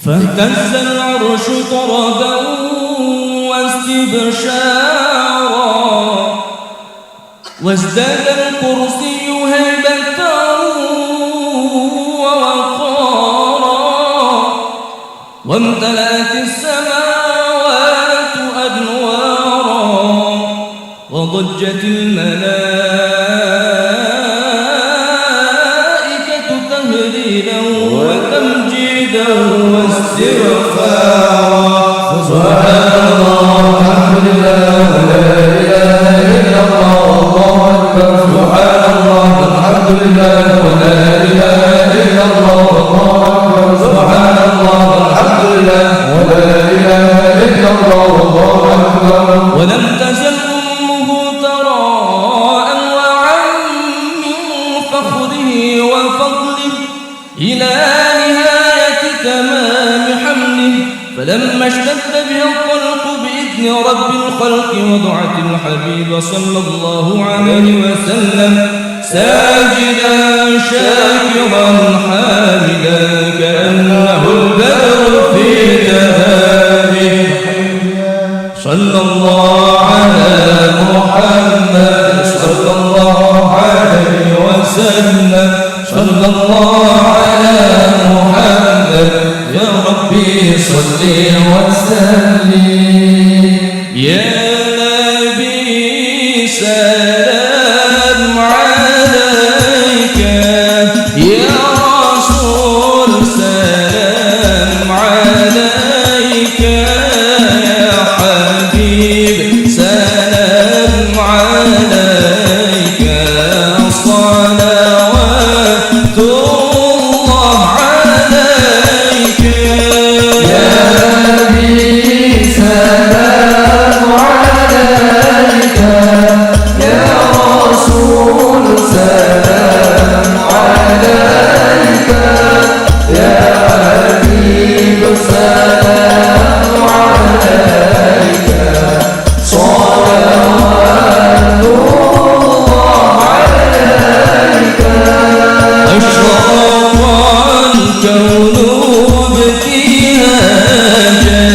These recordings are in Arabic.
فاهتز العرش طربا واستبشارا وازداد الكرسي هيبة ووقارا وامتلأت السماوات أنوارا وضجت الملائكة تهليلا وتمجيدا واستغفارا سبحان الله الحمد لله ولا إله إلا الله والله أكبر سبحان الله الحمد لله ولا إله إلا الله والله أكبر سبحان الله الحمد لله ولا إله إلا الله والله أكبر ولم تزل أمه تراء وعن من فخره وفضله إلى نهاية تمام حمله فلما اشتد بها الطلق بإذن رب الخلق وضعت الحبيب صلى الله عليه وسلم ساجدا شاكرا حامدا كأنه البدر في تهابه صلى الله على محمد صلى الله عليه وسلم صلى الله على محمد يا ربي صل وسلم يا نبي سلام عليك يا رسول سلام عليك يا حبيب سلام عليك صلوات الله عليك يا نبي سلام عليك يا رسول سلام عليك يا حبيب سلام عليك صلوات الله عليك أشرق الكون بابتهاجا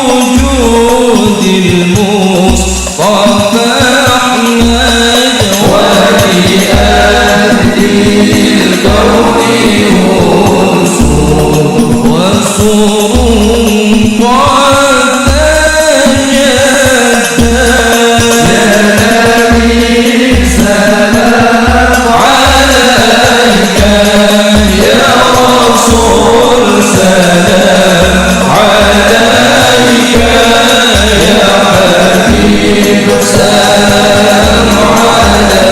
بوجود المصطفى أحمد ولأهل الكون وسور قد تجدد يا نبي سلام عليك يا رسول سلام عليك يا حبيب سلام عليك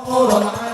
نور